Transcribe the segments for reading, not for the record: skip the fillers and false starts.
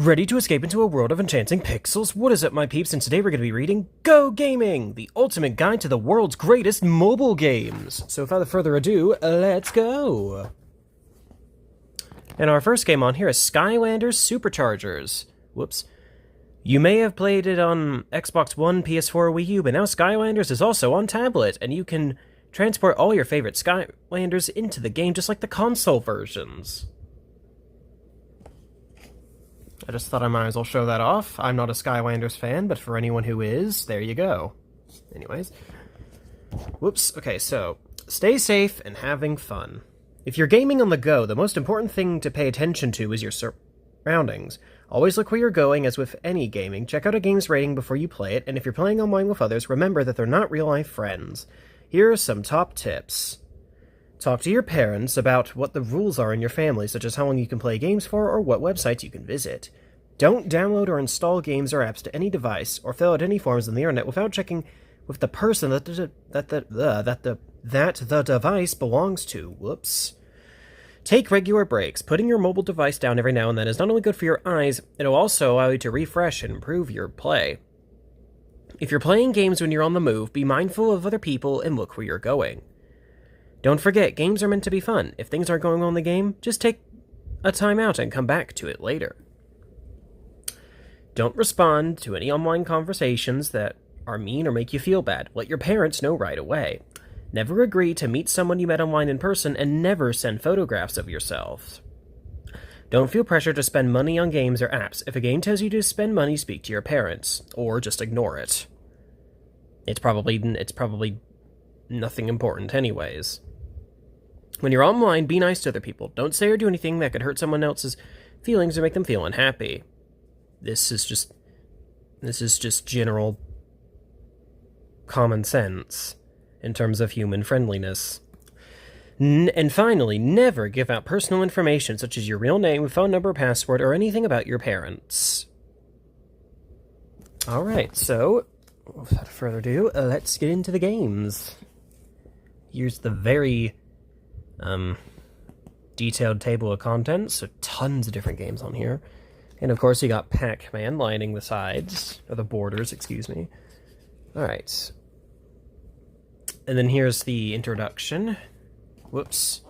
Ready to escape into a world of enchanting pixels? What is up, my peeps? And today we're going to be reading Go Gaming, the ultimate guide to the world's greatest mobile games. So without further ado, let's go! And our first game on here is Skylanders Superchargers. Whoops. You may have played it on Xbox One, PS4, Wii U, but now Skylanders is also on tablet, and you can transport all your favorite Skylanders into the game just like the console versions. I just thought I might as well show that off. I'm not a Skylanders fan, but for anyone who is, there you go. Anyways. Whoops. Okay, so, stay safe and having fun. If you're gaming on the go, the most important thing to pay attention to is your surroundings. Always look where you're going, as with any gaming. Check out a game's rating before you play it, and if you're playing online with others, remember that they're not real-life friends. Here are some top tips. Talk to your parents about what the rules are in your family, such as how long you can play games for or what websites you can visit. Don't download or install games or apps to any device or fill out any forms on the internet without checking with the person that the device belongs to. Whoops. Take regular breaks. Putting your mobile device down every now and then is not only good for your eyes, it'll also allow you to refresh and improve your play. If you're playing games when you're on the move, be mindful of other people and look where you're going. Don't forget, games are meant to be fun. If things aren't going on in the game, just take a time out and come back to it later. Don't respond to any online conversations that are mean or make you feel bad. Let your parents know right away. Never agree to meet someone you met online in person, and never send photographs of yourselves. Don't feel pressure to spend money on games or apps. If a game tells you to spend money, speak to your parents, or just ignore it. It's probably nothing important anyways. When you're online, be nice to other people. Don't say or do anything that could hurt someone else's feelings or make them feel unhappy. This is just general common sense in terms of human friendliness. And finally, never give out personal information such as your real name, phone number, password, or anything about your parents. Alright, so, without further ado, let's get into the games. Here's the very detailed table of contents, so tons of different games on here. And of course you got Pac-Man lining the sides, or the borders, excuse me. Alright. And then here's the introduction. Whoops.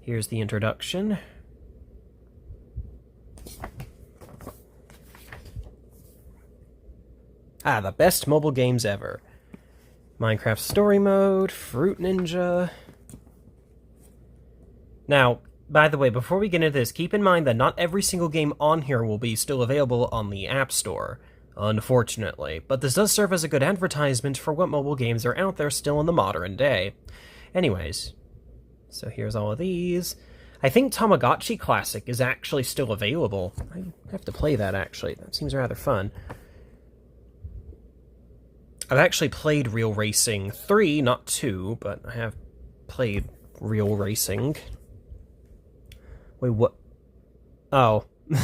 Here's the introduction. The best mobile games ever. Minecraft Story Mode, Fruit Ninja. Now, by the way, before we get into this, keep in mind that not every single game on here will be still available on the App Store, unfortunately. But this does serve as a good advertisement for what mobile games are out there still in the modern day. Anyways, so here's all of these. I think Tamagotchi Classic is actually still available. I have to play that, actually. That seems rather fun. I've actually played Real Racing 3, not 2, but I have played Real Racing. Wait, what? Oh. I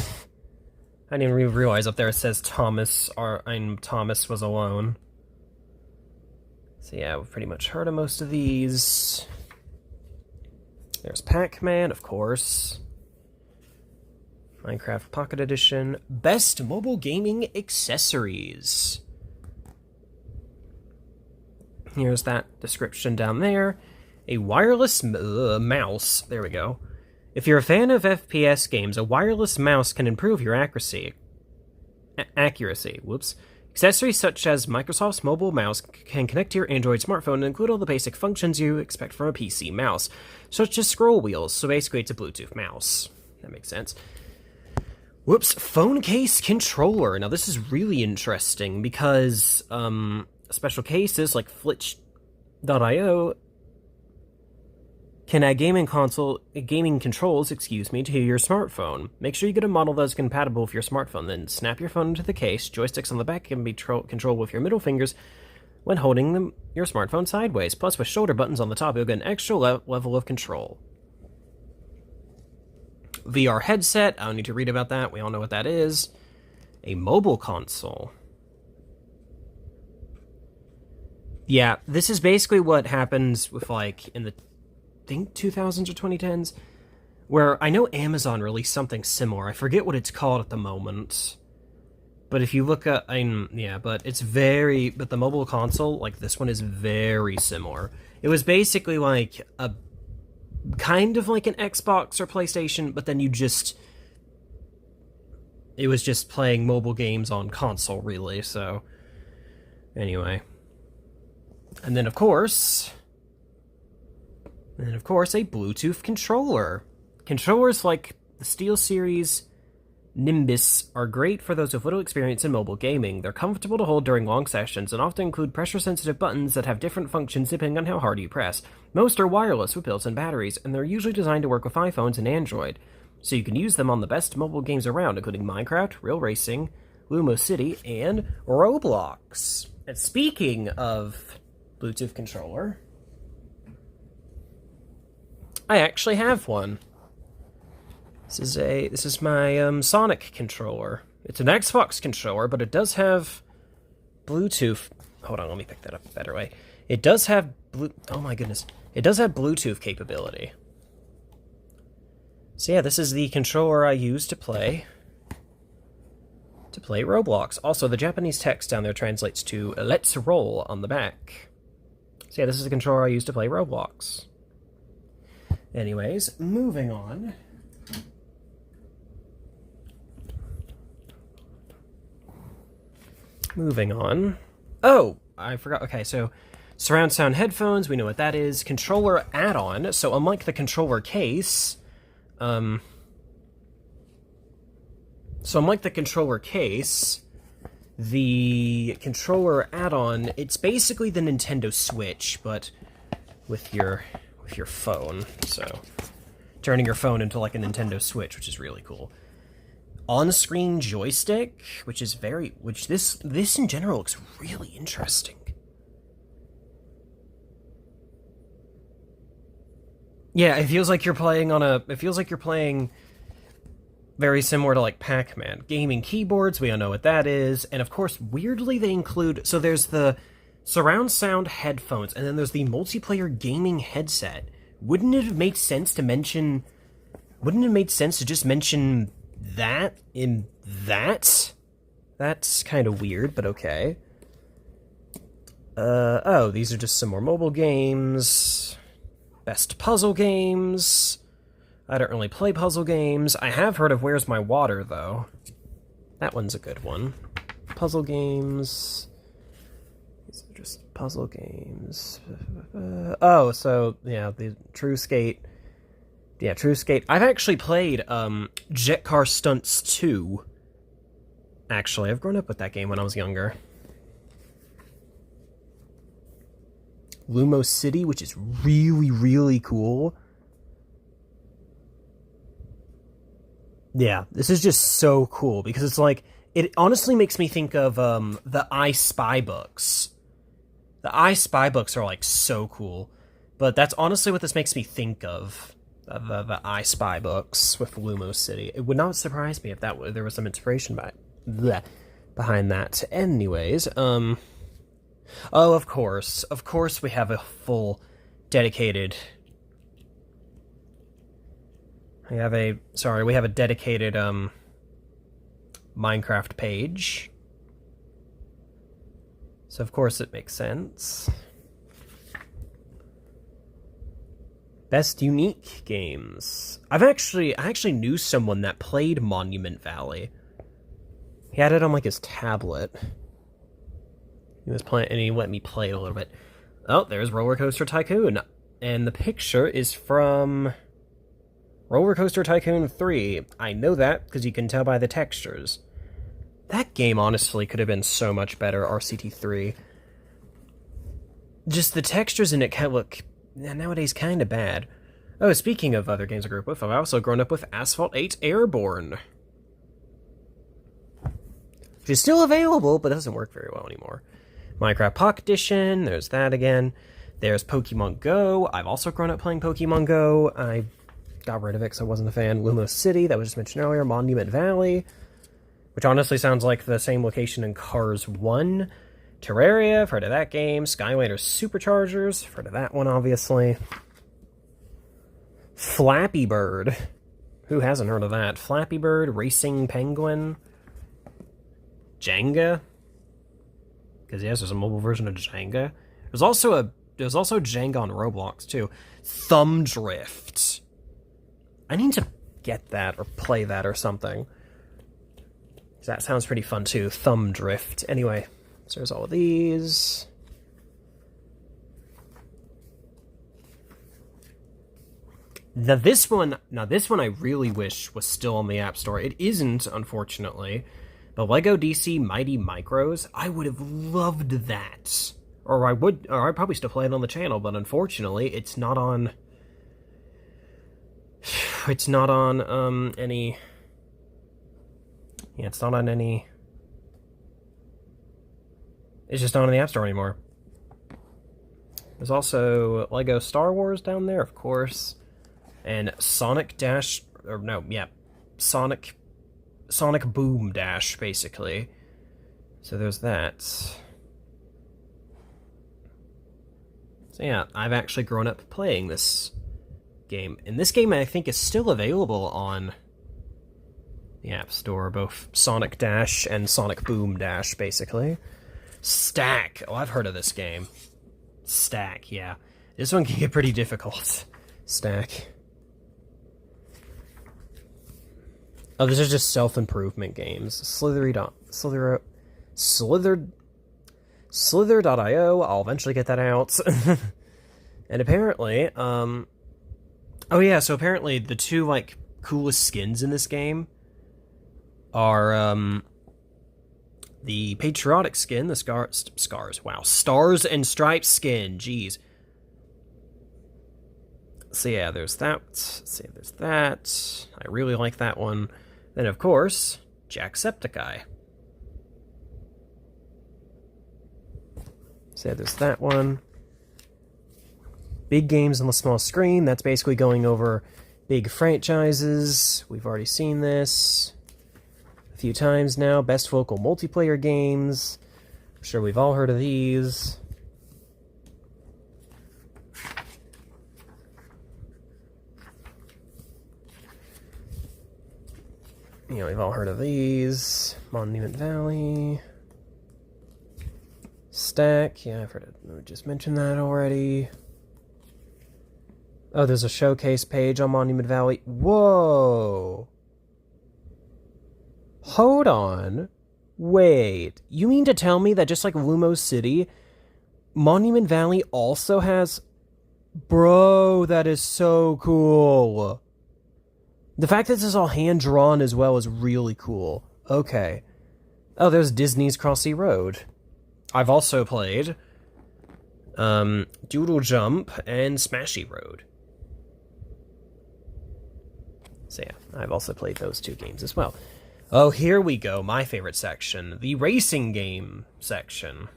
didn't even realize up there it says Thomas was alone. So yeah, we've pretty much heard of most of these. There's Pac-Man, of course. Minecraft Pocket Edition. Best mobile gaming accessories. Here's that description down there. A wireless mouse. There we go. If you're a fan of FPS games, a wireless mouse can improve your accuracy. Whoops. Accessories such as Microsoft's mobile mouse can connect to your Android smartphone and include all the basic functions you expect from a PC mouse, such as scroll wheels, so basically it's a Bluetooth mouse. That makes sense. Whoops, phone case controller. Now this is really interesting because special cases like Flitch.io can add gaming controls, to your smartphone. Make sure you get a model that is compatible with your smartphone, then snap your phone into the case. Joysticks on the back can be controlled with your middle fingers when holding your smartphone sideways. Plus, with shoulder buttons on the top, you'll get an extra level of control. VR headset, I don't need to read about that, we all know what that is. A mobile console. Yeah, this is basically what happens with, like, in the, I think, 2000s or 2010s, where I know Amazon released something similar. I forget what it's called at the moment. But if you look at, yeah, but it's but the mobile console, like this one, is very similar. It was basically like a, kind of like an Xbox or PlayStation, but then it was just playing mobile games on console, really, so, anyway. And then, of course, a Bluetooth controller. Controllers like the SteelSeries Nimbus are great for those with little experience in mobile gaming. They're comfortable to hold during long sessions and often include pressure-sensitive buttons that have different functions depending on how hard you press. Most are wireless with built-in batteries, and they're usually designed to work with iPhones and Android, so you can use them on the best mobile games around, including Minecraft, Real Racing, Lumo City, and Roblox. And speaking of Bluetooth controller, I actually have one. This is my Sonic controller. It's an Xbox controller, but it does have Bluetooth. Hold on, let me pick that up a better way. It does have oh my goodness. It does have Bluetooth capability. So yeah, this is the controller I use to play Roblox. Also, the Japanese text down there translates to "Let's roll" on the back. So yeah, this is the controller I use to play Roblox. Anyways, moving on. Oh, I forgot. Okay, so surround sound headphones, we know what that is. Controller add-on. So unlike the controller case, the controller add-on, it's basically the Nintendo Switch, but with your phone. So turning your phone into like a Nintendo Switch, which is really cool. On-screen joystick, which this in general looks really interesting. Yeah, it feels like you're playing very similar to like Pac-Man. Gaming keyboards, we all know what that is, and of course, weirdly they include, so there's the surround sound headphones, and then there's the multiplayer gaming headset. Wouldn't it have made sense to just mention that in that? That's kind of weird, but okay. Oh, these are just some more mobile games. Best puzzle games. I don't really play puzzle games. I have heard of Where's My Water, though. That one's a good one. Puzzle games. These are just puzzle games. Oh, so, yeah, the True Skate. Yeah, True Skate. I've actually played Jet Car Stunts 2. Actually, I've grown up with that game when I was younger. Lumo City, which is really, really cool. Yeah, this is just so cool, because it's like, it honestly makes me think of the I Spy books. The I Spy books are, like, so cool. But that's honestly what this makes me think of. The I Spy books with Lumo City. It would not surprise me if there was some inspiration behind that. Anyways, oh, of course we have a full dedicated... we have a dedicated, Minecraft page. So of course it makes sense. Best unique games. I actually knew someone that played Monument Valley. He had it on, like, his tablet. He was playing, and he let me play it a little bit. Oh, there's Roller Coaster Tycoon. And the picture is from Roller Coaster Tycoon 3. I know that, because you can tell by the textures. That game, honestly, could have been so much better, RCT3. Just the textures in it kind of look, nowadays, kind of bad. Oh, speaking of other games I grew up with, I've also grown up with Asphalt 8 Airborne. Which is still available, but doesn't work very well anymore. Minecraft Pocket Edition, there's that again. There's Pokemon Go. I've also grown up playing Pokemon Go. I got rid of it because I wasn't a fan. Lumo City, that was just mentioned earlier. Monument Valley, which honestly sounds like the same location in Cars 1. Terraria, I've heard of that game. Skylanders Superchargers, I've heard of that one, obviously. Flappy Bird. Who hasn't heard of that? Flappy Bird, Racing Penguin, Jenga. Because yes, there's a mobile version of Jenga. There's also Jenga on Roblox too. Thumb Drift. I need to get that or play that or something. That sounds pretty fun too. Thumb Drift. Anyway, so there's all of these. Now this one I really wish was still on the App Store. It isn't, unfortunately. But Lego DC Mighty Micros, I would have loved that. Or I'd probably still play it on the channel, but unfortunately, it's not on... It's not on, any... Yeah, it's not on any... It's just not on the App Store anymore. There's also Lego Star Wars down there, of course. And Sonic Boom Dash, basically. So there's that. So yeah, I've actually grown up playing this game. And this game, I think, is still available on the App Store, both Sonic Dash and Sonic Boom Dash, basically. Stack. Oh, I've heard of this game. Stack, yeah. This one can get pretty difficult. Stack. Oh, these are just self-improvement games. Slither.io. I'll eventually get that out. And apparently, oh yeah, so apparently the two, like, coolest skins in this game are, the patriotic skin, the Stars and Stripes skin, jeez. So yeah, there's that. Let's see, there's that. I really like that one. Then, of course, Jacksepticeye. So yeah, there's that one. Big games on the small screen. That's basically going over big franchises. We've already seen this a few times now. Best local multiplayer games. I'm sure we've all heard of these. You know, we've all heard of these. Monument Valley. Stack. Yeah, I've heard it. We just mentioned that already. Oh, there's a showcase page on Monument Valley. Whoa! Hold on. Wait. You mean to tell me that just like Lumos City, Monument Valley also has... Bro, that is so cool. The fact that this is all hand-drawn as well is really cool. Okay. Oh, there's Disney's Crossy Road. I've also played Doodle Jump and Smashy Road. So yeah, I've also played those two games as well. Oh, here we go, my favorite section, the racing game section.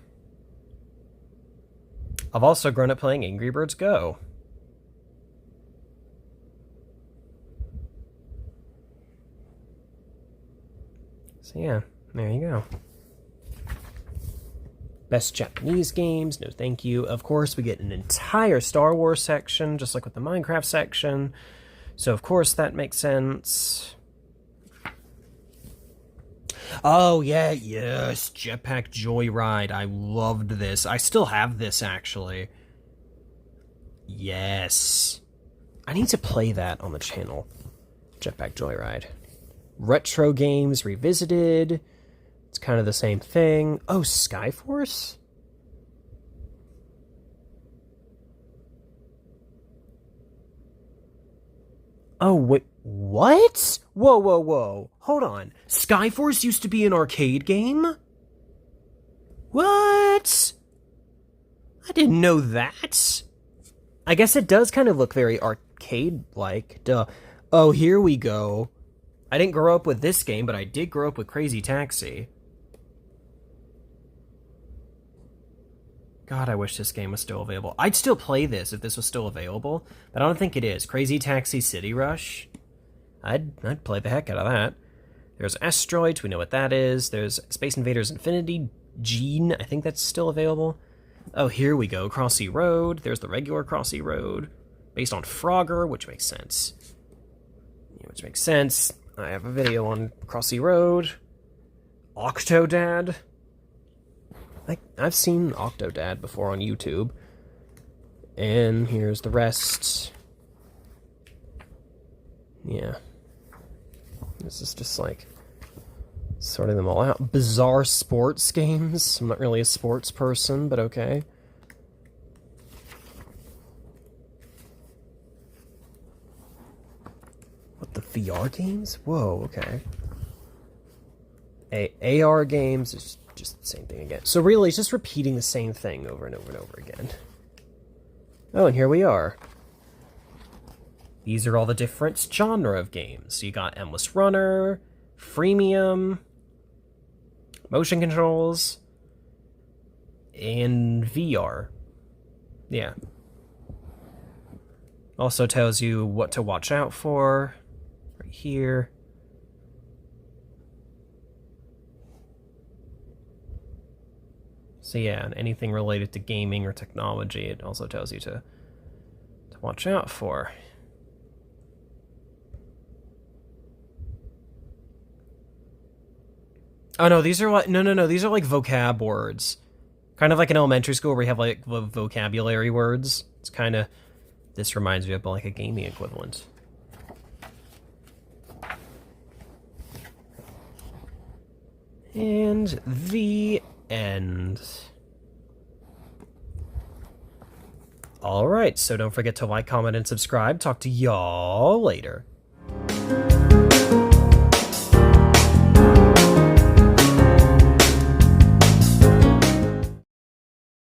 I've also grown up playing Angry Birds Go. So yeah, there you go. Best Japanese games, no thank you. Of course, we get an entire Star Wars section, just like with the Minecraft section. So of course that makes sense. Oh yeah, yes, Jetpack Joyride. I loved this. I still have this, actually. Yes. I need to play that on the channel. Jetpack Joyride. Retro games revisited. It's kind of the same thing. Oh, Skyforce? Oh, wait, what? Whoa, whoa, whoa. Hold on. Skyforce used to be an arcade game? What? I didn't know that. I guess it does kind of look very arcade-like. Duh. Oh, here we go. I didn't grow up with this game, but I did grow up with Crazy Taxi. God, I wish this game was still available. I'd still play this if this was still available, but I don't think it is. Crazy Taxi City Rush? I'd play the heck out of that. There's Asteroids, we know what that is. There's Space Invaders Infinity Gene, I think that's still available. Oh, here we go, Crossy Road. There's the regular Crossy Road. based on Frogger, which makes sense. I have a video on Crossy Road. Octodad. I've seen Octodad before on YouTube. And here's the rest. Yeah. This is just like sorting them all out. Bizarre sports games. I'm not really a sports person, but okay. What, the VR games? Whoa, okay. AR games is just the same thing again. So really, it's just repeating the same thing over and over and over again. Oh, and here we are. These are all the different genre of games. So you got Endless Runner, Freemium, motion controls, and VR. Yeah. Also tells you what to watch out for. Right here. So yeah, anything related to gaming or technology, it also tells you to watch out for. Oh no, these are like these are like vocab words. Kind of like in elementary school where you have like vocabulary words. It's kind of, this reminds me of like a gaming equivalent. And the end. Alright, so don't forget to like, comment, and subscribe. Talk to y'all later.